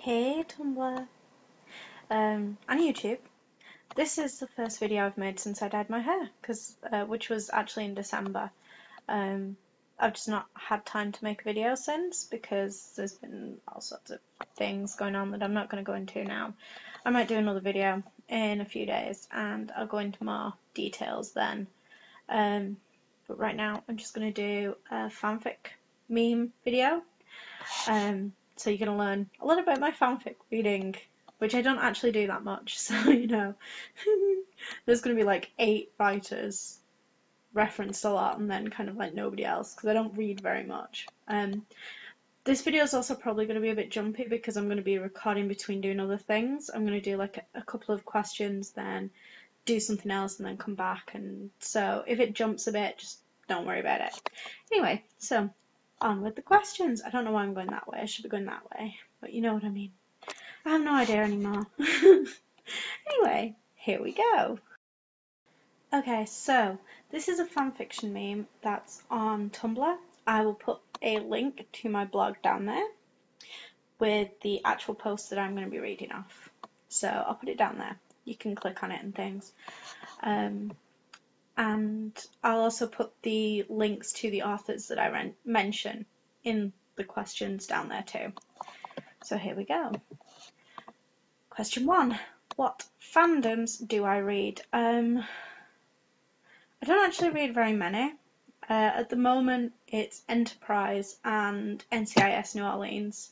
Hey Tumblr, and YouTube. This is the first video I've made since I dyed my hair, which was actually in December. I've just not had time to make a video since because there's been all sorts of things going on that I'm not going to go into now. I might do another video in a few days and I'll go into more details then. But right now I'm just going to do a fanfic meme video. So you're going to learn a little bit about my fanfic reading, which I don't actually do that much, so there's going to be like 8 writers referenced a lot and then kind of like nobody else because I don't read very much. This video is also probably going to be a bit jumpy because I'm going to be recording between doing other things. I'm going to do like a couple of questions, then do something else and then come back, and so if it jumps a bit, just don't worry about it. Anyway, so on with the questions. I don't know why I'm going that way. I should be going that way, but you know what I mean. I have no idea anymore. Anyway, here we go. Okay, so this is a fanfiction meme that's on Tumblr. I will put a link to my blog down there with the actual post that I'm going to be reading off. So I'll put it down there. You can click on it and things. And I'll also put the links to the authors that I mention in the questions down there too. So here we go. Question 1. What fandoms do I read? I don't actually read very many. At the moment it's Enterprise and NCIS New Orleans.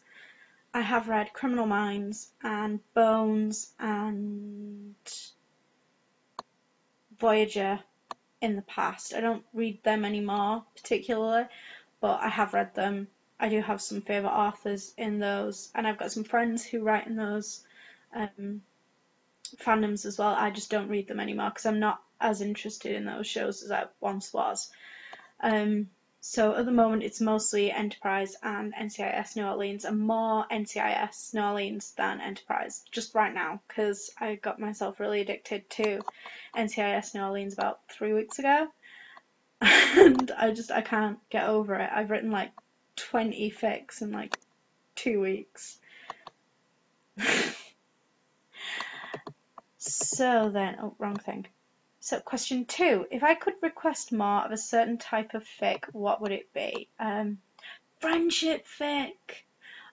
I have read Criminal Minds and Bones and Voyager in the past. I don't read them anymore particularly, but I have read them. I do have some favourite authors in those, and I've got some friends who write in those fandoms as well. I just don't read them anymore because I'm not as interested in those shows as I once was. So at the moment it's mostly Enterprise and NCIS New Orleans, and more NCIS New Orleans than Enterprise just right now because I got myself really addicted to NCIS New Orleans about 3 weeks ago and I can't get over it. I've written like 20 fics in like 2 weeks. So then, oh, wrong thing. So question 2, if I could request more of a certain type of fic, what would it be? Friendship fic!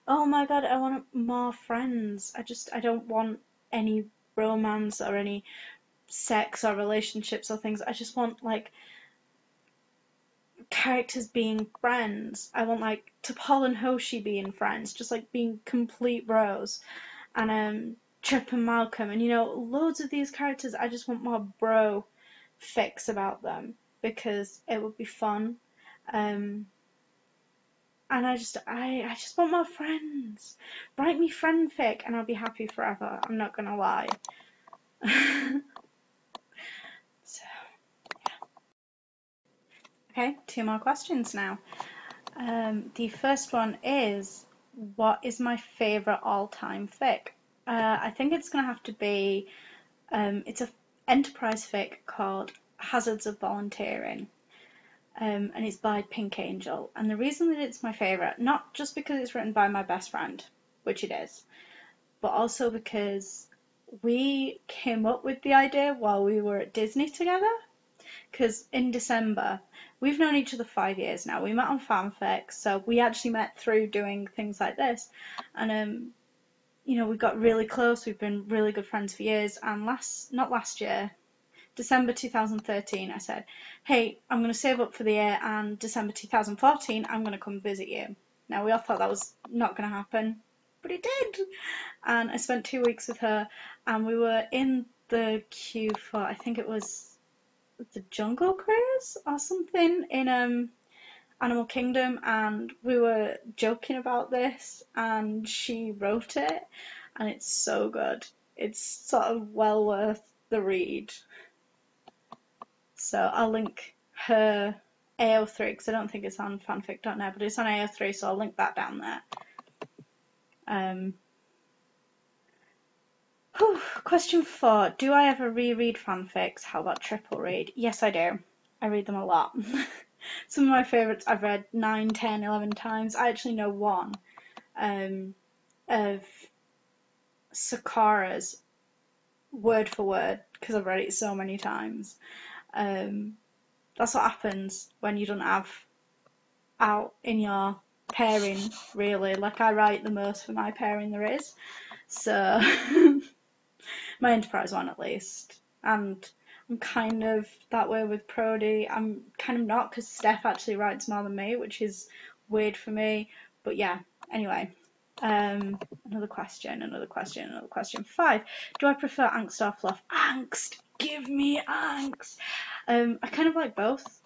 Oh my god, I want more friends. I don't want any romance or any sex or relationships or things. I just want like characters being friends. I want like T'Pol and Hoshi being friends, just like being complete bros. And Trip and Malcolm, and loads of these characters. I just want more bro fics about them because it would be fun. And I just want more friends. Write me friend fic and I'll be happy forever. I'm not gonna lie. So yeah. Okay, 2 more questions now. The first one is, what is my favourite all-time fic? I think it's going to have to be, it's an Enterprise fic called Hazards of Volunteering, and it's by Pink Angel. And the reason that it's my favourite, not just because it's written by my best friend, which it is, but also because we came up with the idea while we were at Disney together. Because in December, we've known each other 5 years now. We met on fanfic, so we actually met through doing things like this. And we got really close. We've been really good friends for years. And not last year, December 2013, I said, hey, I'm going to save up for the year, and December 2014, I'm going to come visit you. Now, we all thought that was not going to happen, but it did. And I spent 2 weeks with her, and we were in the queue for, I think it was the Jungle Cruise or something in Animal Kingdom, and we were joking about this, and she wrote it, and it's so good. It's sort of well worth the read. So I'll link her AO3 because I don't think it's on fanfic.net, but it's on AO3, so I'll link that down there. Question 4. Do I ever reread fanfics? How about triple read? Yes, I do. I read them a lot. Some of my favourites I've read 9, 10, 11 times. I actually know one of Sakura's word for word because I've read it so many times. That's what happens when you don't have out in your pairing, really. Like, I write the most for my pairing there is. So, my Enterprise one at least. And I'm kind of that way with Prody. I'm kind of not, because Steph actually writes more than me, which is weird for me. But yeah, anyway. Another question. 5. Do I prefer angst or fluff? Angst! Give me angst! I kind of like both.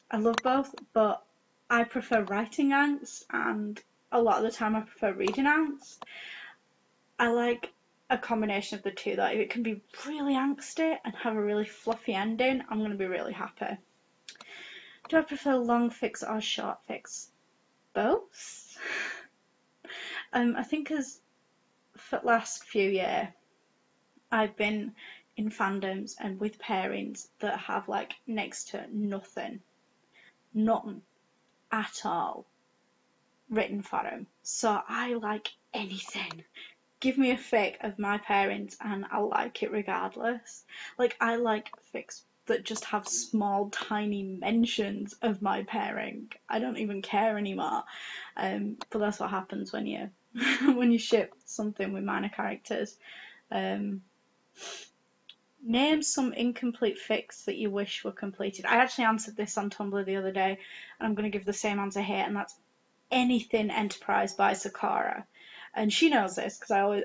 I love both, but I prefer writing angst, and a lot of the time I prefer reading angst. I like a combination of the two, though. If it can be really angsty and have a really fluffy ending, I'm going to be really happy. Do I prefer long fics or short fics? Both. I think as for the last few years, I've been in fandoms and with pairings that have like next to nothing at all written for them. So I like anything. Give me a fic of my pairings and I'll like it regardless. Like, I like fics that just have small, tiny mentions of my pairing. I don't even care anymore. But that's what happens when you when you ship something with minor characters. Name some incomplete fics that you wish were completed. I actually answered this on Tumblr the other day, and I'm going to give the same answer here, and that's anything Enterprise by Sakura. And she knows this because I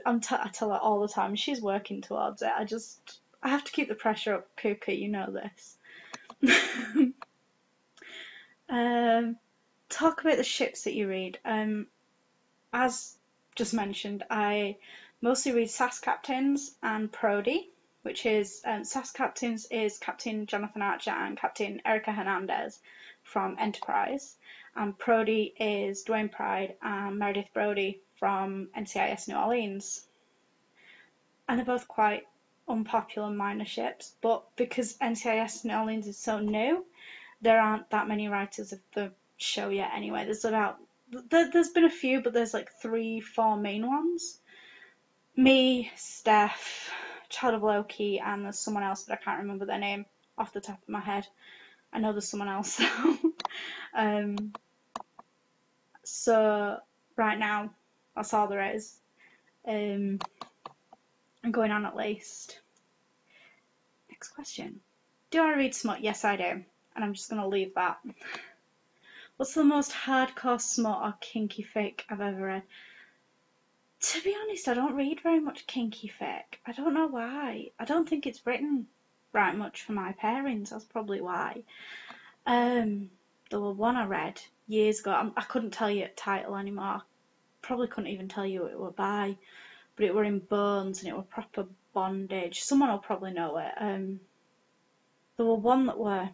tell her all the time. She's working towards it. I have to keep the pressure up, Kuka. You know this. Talk about the ships that you read. As just mentioned, I mostly read SAS Captains and Prody, which is SAS Captains is Captain Jonathan Archer and Captain Erica Hernandez from Enterprise, and Prody is Dwayne Pride and Meredith Brody from NCIS New Orleans. And they're both quite unpopular minor ships, but because NCIS New Orleans is so new, there aren't that many writers of the show yet anyway. There's been a few, but there's like 3-4 main ones. Me, Steph, Child of Loki, and there's someone else, but I can't remember their name off the top of my head. I know there's someone else though. So right now, that's all there is. I'm going on at least. Next question. Do I read smut? Yes, I do. And I'm just going to leave that. What's the most hardcore smut or kinky fic I've ever read? To be honest, I don't read very much kinky fic. I don't know why. I don't think it's written right much for my pairings. That's probably why. There was one I read years ago. I couldn't tell you the title anymore. Probably couldn't even tell you who it were by. But it were in Bones and it were proper bondage. Someone will probably know it. There were one that were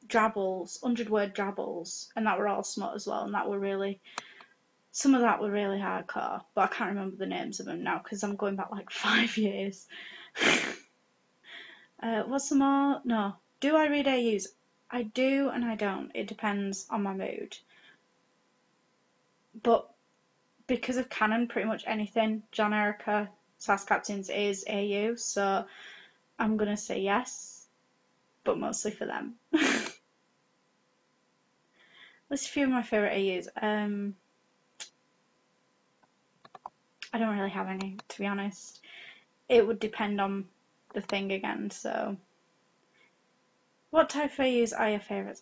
drabbles, 100-word drabbles, and that were all smut as well, and that were really, some of that were really hardcore, but I can't remember the names of them now because I'm going back like 5 years. What's some more? No. Do I read AUs? I do and I don't. It depends on my mood. But because of canon, pretty much anything John Erica SAS Captains is AU, so I'm going to say yes, but mostly for them. List a few of my favourite AUs. I don't really have any, to be honest. It would depend on the thing again, so. What type of AUs are your favourites?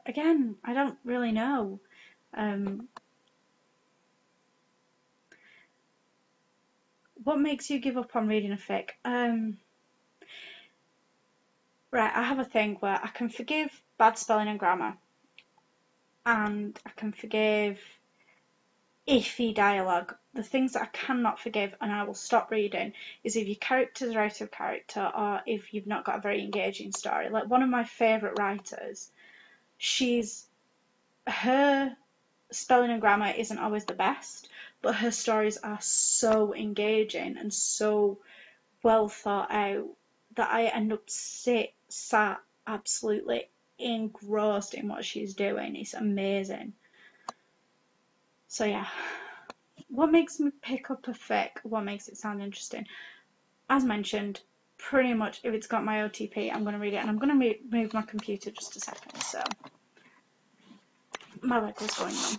Again, I don't really know. What makes you give up on reading a fic? Right, I have a thing where I can forgive bad spelling and grammar, and I can forgive iffy dialogue. The things that I cannot forgive and I will stop reading is if your character's out of character or if you've not got a very engaging story. Like, one of my favourite writers, her spelling and grammar isn't always the best, but her stories are so engaging and so well thought out that I end up sat absolutely engrossed in what she's doing. It's amazing. So yeah. what makes me pick up a fic? What makes it sound interesting? As mentioned, pretty much if it's got my OTP, I'm going to read it. And I'm going to move my computer just a second. So my leg was going numb.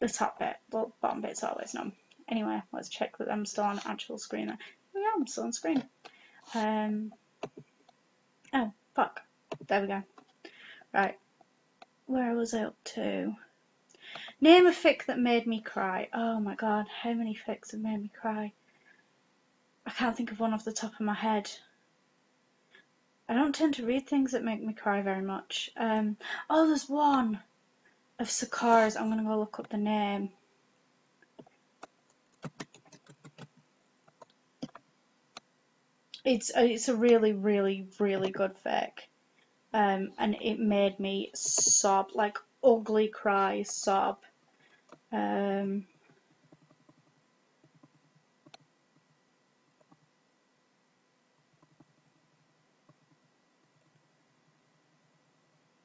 The top bit, the bottom bit's always numb. Anyway, let's check that I'm still on actual screen. Oh yeah, I'm still on screen. Oh, fuck. There we go. Right. Where was I up to? Name a fic that made me cry. Oh my god, how many fics have made me cry? I can't think of one off the top of my head. I don't tend to read things that make me cry very much. Oh, there's one of Sakura's. I'm gonna go look up the name. It's a really, really, really good fic. And it made me sob, like ugly cry sob.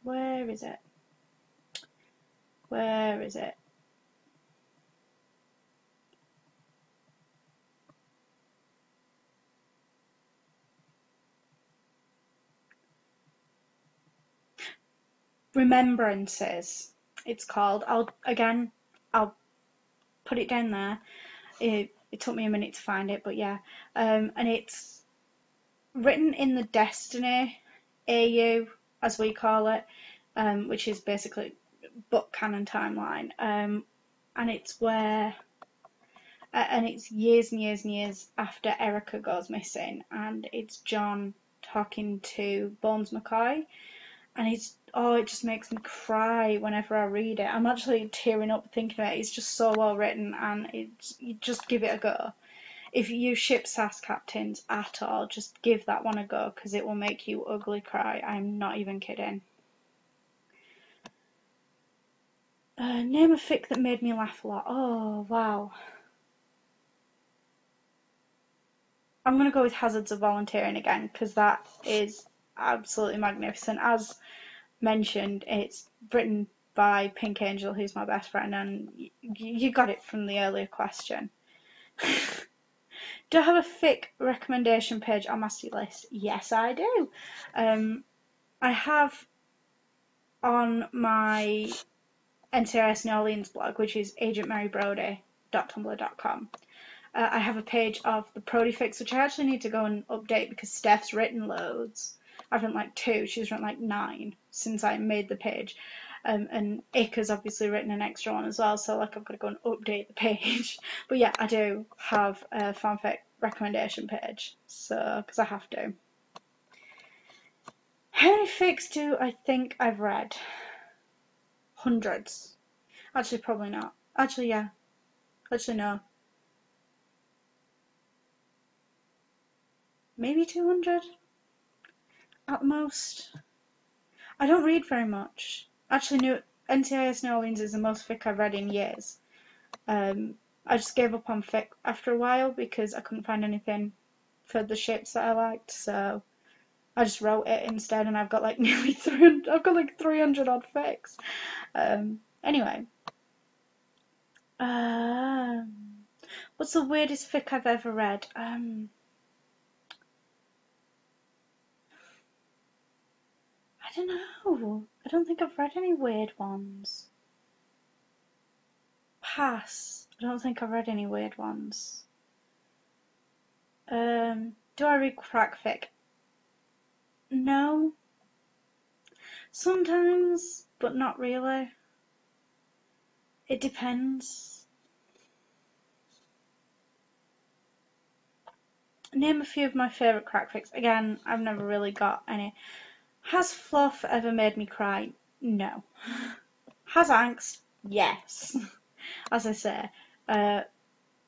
Where is it? Where is it? Remembrances, it's called. I'll put it down there. It took me a minute to find it, but yeah. And it's written in the Destiny AU, as we call it, which is basically book canon timeline. And it's where, and it's years and years and years after Erica goes missing, and it's John talking to Bones McCoy, and it just makes me cry whenever I read it. I'm actually tearing up thinking about it. It's just so well written, and you just give it a go. If you ship SAS captains at all, just give that one a go, because it will make you ugly cry. I'm not even kidding. Name a fic that made me laugh a lot. Oh, wow. I'm going to go with Hazards of Volunteering again, because that is absolutely magnificent. As mentioned, it's written by Pink Angel, who's my best friend, and you got it from the earlier question. Do I have a fic recommendation page on my list? Yes, I do. I have on my NCIS New Orleans blog, which is agentmarybrody.tumblr.com. I have a page of the Prody Fics, which I actually need to go and update because Steph's written loads. I've written like 2, she's written like 9 since I made the page. And Ika's obviously written an extra one as well, so like I've got to go and update the page. But yeah, I do have a fanfic recommendation page, so because I have to. How many fics do I think I've read? Hundreds. Actually, probably not. Actually, yeah. Actually, no. Maybe 200 at the most. I don't read very much. Actually, NCIS New Orleans is the most fic I've read in years. I just gave up on fic after a while because I couldn't find anything for the ships that I liked, so I just wrote it instead, and I've got like nearly 300. I've got like 300 odd fics. Anyway, what's the weirdest fic I've ever read? I don't know. I don't think I've read any weird ones. Pass. I don't think I've read any weird ones. Do I read crack fic? No. Sometimes, but not really. It depends. Name a few of my favourite crack fics. Again, I've never really got any. Has fluff ever made me cry? No. Has angst? Yes. As I say,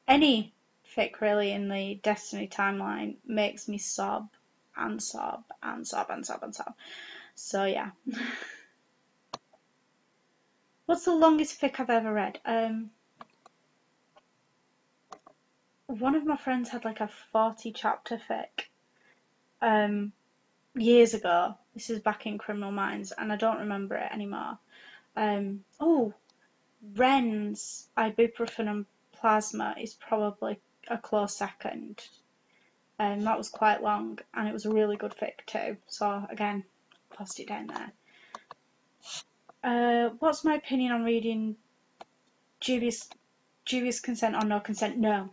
any fic really in the Destiny timeline makes me sob and sob and sob and sob and sob. So yeah. What's the longest fic I've ever read? One of my friends had like a 40 chapter fic years ago. This is back in Criminal Minds, and I don't remember it anymore. Oh, Ren's ibuprofen and Plasma is probably a close second. That was quite long, and it was a really good fic too. So again, post it down there. What's my opinion on reading dubious consent or no consent? No.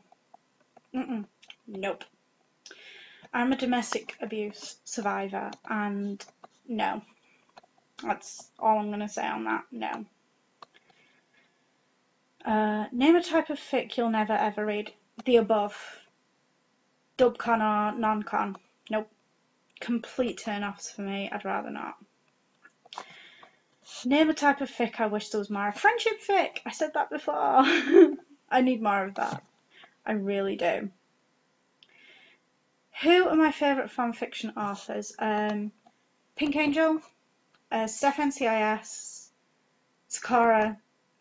Nope. I'm a domestic abuse survivor, and no. That's all I'm going to say on that. No. Name a type of fic you'll never ever read. The above. Dubcon or non-con. Nope. Complete turn-offs for me. I'd rather not. Name a type of fic I wish there was more of. Friendship fic! I said that before. I need more of that. I really do. Who are my favourite fanfiction authors? Pink Angel, Steph NCIS, Sakura,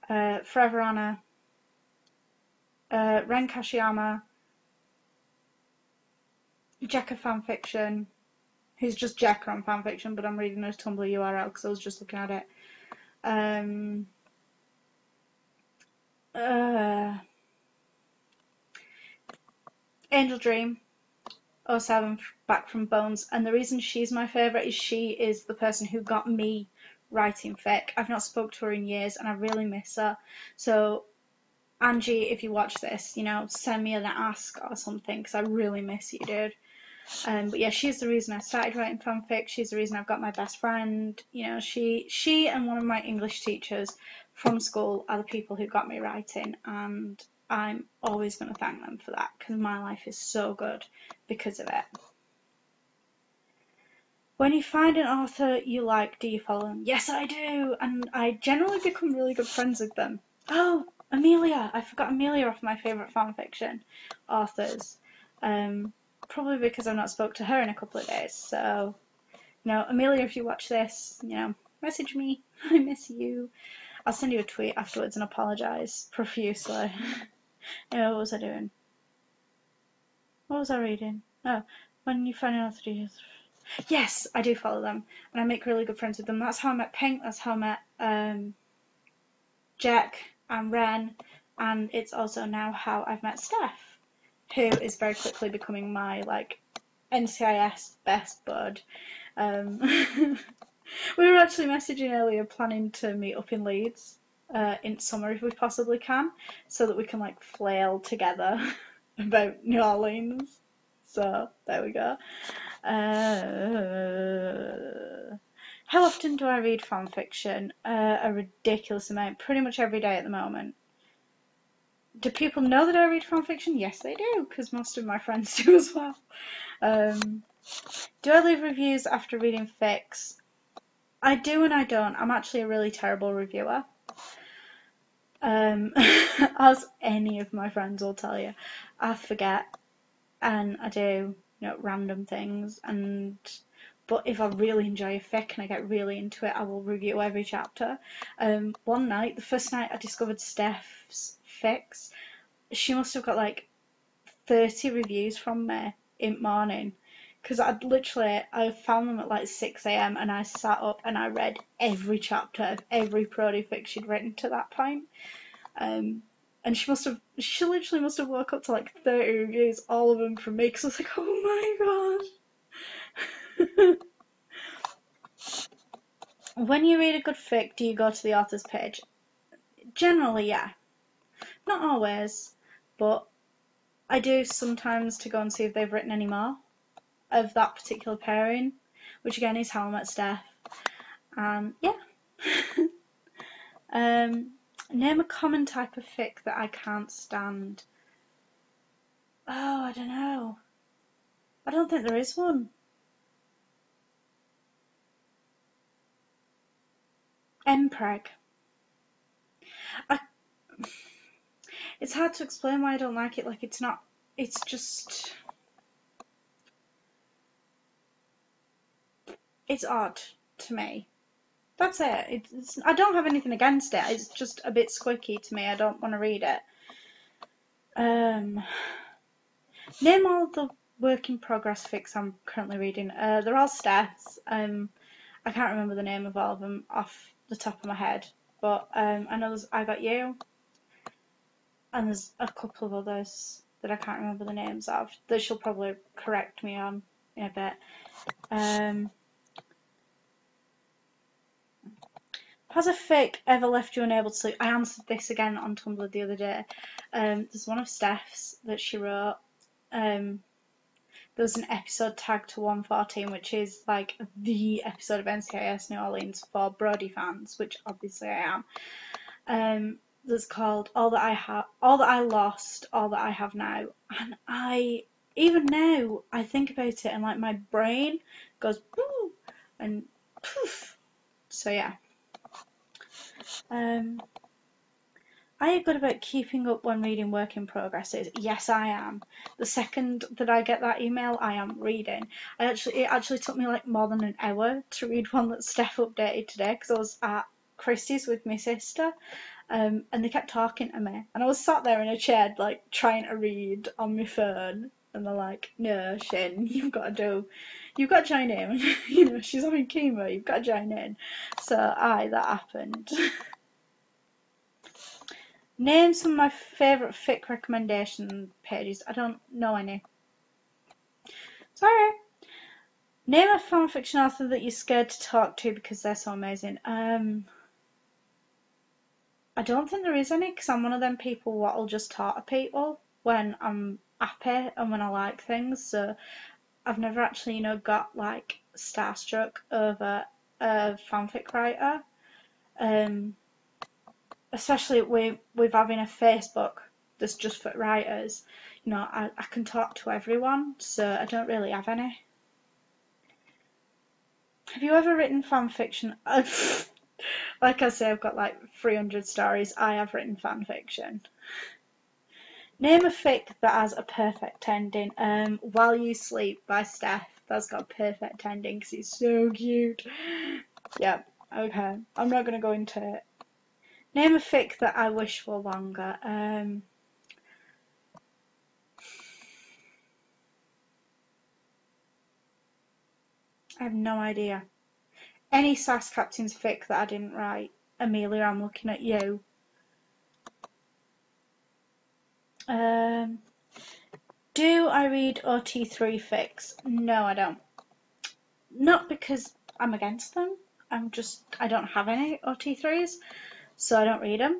Forever Anna, Ren Kashiyama, Jekka Fanfiction, who's just Jekka on Fanfiction, but I'm reading her Tumblr URL because I was just looking at it. Angel Dream, 07 Back from Bones, and the reason she's my favourite is she is the person who got me writing fic. I've not spoke to her in years and I really miss her. So Angie, if you watch this, you know, send me an ask or something because I really miss you, dude. But yeah, she's the reason I started writing fanfic. She's the reason I've got my best friend. You know, she and one of my English teachers from school are the people who got me writing, and I'm always going to thank them for that because my life is so good because of it. When you find an author you like, do you follow them? Yes, I do, and I generally become really good friends with them. Oh, Amelia! I forgot Amelia off my favourite fanfiction authors. Probably because I've not spoke to her in a couple of days. So, you know, Amelia, if you watch this, you know, message me. I miss you. I'll send you a tweet afterwards and apologise profusely. Anyway, what was I doing? What was I reading? Oh, when you find an author, yes, I do follow them, and I make really good friends with them. That's how I met Pink. That's how I met Jack and Ren, and it's also now how I've met Steph, who is very quickly becoming my like NCIS best bud. We were actually messaging earlier, planning to meet up in Leeds in summer if we possibly can, so that we can like flail together about New Orleans. So there we go. How often do I read fanfiction? A ridiculous amount, pretty much every day at the moment. Do people know that I read fanfiction? Yes, they do, because most of my friends do as well. Do I leave reviews after reading fics? I do and I don't. I'm actually a really terrible reviewer. As any of my friends will tell you, I forget, and I do, you know, random things. But if I really enjoy a fic and I get really into it, I will review every chapter. One night, the first night I discovered Steph's fics, she must have got like 30 reviews from me in the morning. Because I found them at like 6 AM and I sat up and I read every chapter of every Prody fic she'd written to that point. And she literally must have woke up to like 30 reviews, all of them from me, because I was like, oh my god. When you read a good fic, do you go to the author's page? Generally, yeah. Not always, but I do sometimes to go and see if they've written any more of that particular pairing, which again is how I met Steph. Yeah. Name a common type of fic that I can't stand. Oh, I don't know. I don't think there is one. Mpreg. It's hard to explain why I don't like it. Like, it's not. It's just. It's odd to me. That's it. I don't have anything against it. It's just a bit squicky to me. I don't want to read it. Name all the work in progress fics I'm currently reading. They're all Steph's. I can't remember the name of all of them off the top of my head, but I know there's I Got You, and there's a couple of others that I can't remember the names of that she'll probably correct me on in a bit. Has a fic ever left you unable to sleep? I answered this again on Tumblr the other day. There's one of Steph's that she wrote. There was an episode tagged to 114, which is like the episode of NCIS New Orleans for Brody fans, which obviously I am. That's called All That I Have, All That I Lost, All That I Have Now. And even now, I think about it and like my brain goes boo and poof. So yeah. Are you good about keeping up when reading work in progresses? Yes, I am. The second that I get that email, I am reading. It actually took me like more than an hour to read one that Steph updated today because I was at Christie's with my sister, and they kept talking to me, and I was sat there in a chair like trying to read on my phone, and they're like, "No, Shin, you've got to join in. You know, she's having chemo. You've got to join in." So that happened. Name some of my favourite fic recommendation pages. I don't know any. Sorry. Name a fanfiction author that you're scared to talk to because they're so amazing. I don't think there is any because I'm one of them people what'll just talk to people when I'm happy and when I like things. So I've never actually, got like starstruck over a fanfic writer. Especially with having a Facebook that's just for writers, I can talk to everyone, so I don't really have any. Have you ever written fanfiction? Like I say, I've got like 300 stories. I have written fanfiction. Name a fic that has a perfect ending. While You Sleep by Steph. That's got a perfect ending because it's so cute. Yeah, okay. I'm not going to go into it. Name a fic that I wish were longer. I have no idea. Any SAS Captain's fic that I didn't write. Amelia, I'm looking at you. Do I read OT3 fics? No, I don't. Not because I'm against them. I don't have any OT3s, so I don't read them.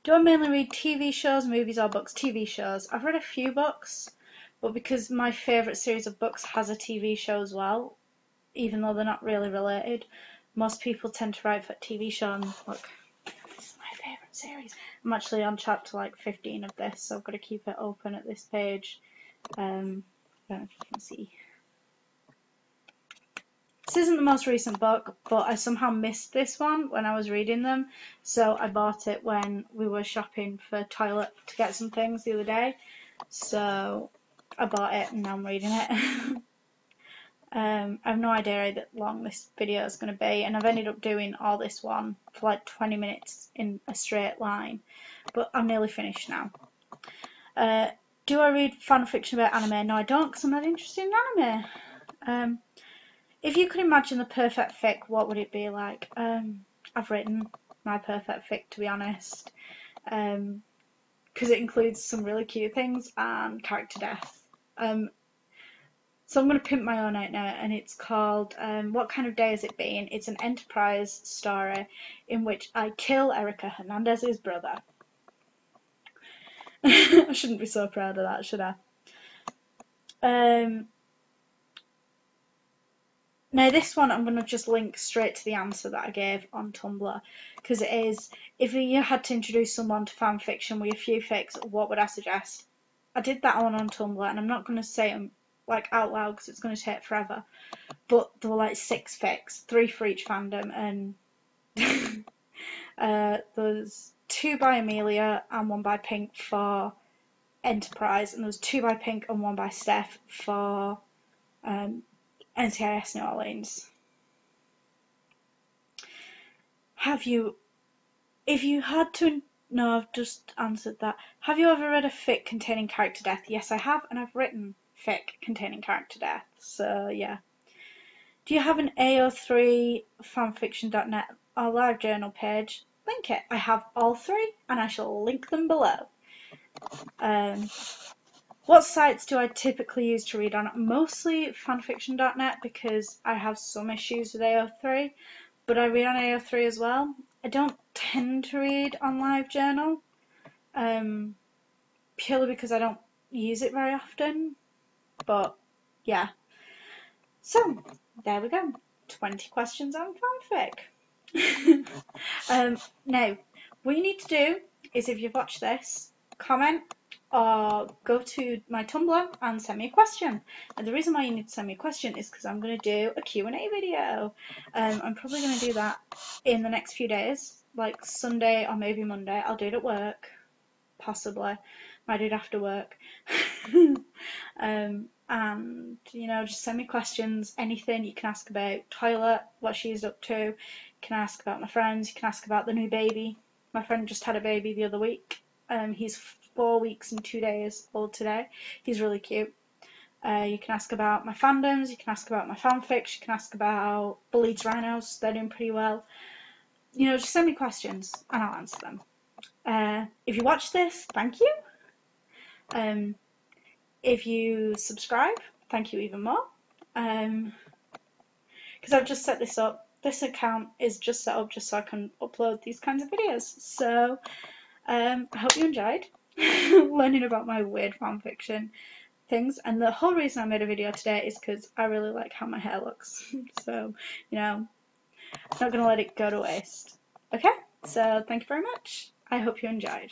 Do I mainly read TV shows, movies, or books? TV shows. I've read a few books, but because my favourite series of books has a TV show as well, even though they're not really related, most people tend to write for TV show. And look, this is my favourite series. I'm actually on chapter like 15 of this, so I've got to keep it open at this page. I don't know if you can see. This isn't the most recent book, but I somehow missed this one when I was reading them, so I bought it when we were shopping for toilet to get some things the other day. So I bought it and now I'm reading it. I have no idea how long this video is going to be, and I've ended up doing all this one for like 20 minutes in a straight line, but I'm nearly finished now. Do I read fanfiction about anime? No, I don't, because I'm not interested in anime. If you could imagine the perfect fic, what would it be like? I've written my perfect fic, to be honest, because it includes some really cute things and character death. So I'm going to pimp my own out now, and it's called What Kind of Day Has It Been? It's an Enterprise story in which I kill Erica Hernandez's brother. I shouldn't be so proud of that, should I? Now this one I'm going to just link straight to the answer that I gave on Tumblr, because it is, if you had to introduce someone to fanfiction with a few fics, what would I suggest? I did that one on Tumblr, and I'm not going to say them like out loud because it's going to take forever, but there were like 6 fics, 3 for each fandom, and there's 2 by Amelia and 1 by Pink for Enterprise, and there's 2 by Pink and 1 by Steph for NCIS New Orleans. If you had to, no, I've just answered that. Have you ever read a fic containing character death? Yes, I have, and I've written fic containing character death, so yeah. Do you have an AO3 fanfiction.net or live journal page? link it. I have all three and I shall link them below. What sites do I typically use to read on? Mostly fanfiction.net because I have some issues with AO3, but I read on AO3 as well. I don't tend to read on LiveJournal, purely because I don't use it very often, but yeah. So, there we go. 20 questions on fanfic. Now, what you need to do is, if you've watched this, comment or go to my Tumblr and send me a question. And the reason why you need to send me a question is because I'm going to do a Q&A video. I'm probably going to do that in the next few days, like Sunday or maybe Monday. I'll do it at work, possibly. Might do it after work. And, you know, just send me questions, anything you can ask about Toilet, what she's up to. You can ask about my friends, you can ask about the new baby. My friend just had a baby the other week. He's 4 weeks and 2 days old today. He's really cute. You can ask about my fandoms, you can ask about my fanfics, you can ask about Bleeds Rhinos, they're doing pretty well. You know, just send me questions and I'll answer them. If you watch this, thank you. If you subscribe, thank you even more. Because I've just set this up. This account is just set up just so I can upload these kinds of videos. So I hope you enjoyed learning about my weird fanfiction things. And the whole reason I made a video today is because I really like how my hair looks. So, you know, I'm not going to let it go to waste. Okay, so thank you very much. I hope you enjoyed.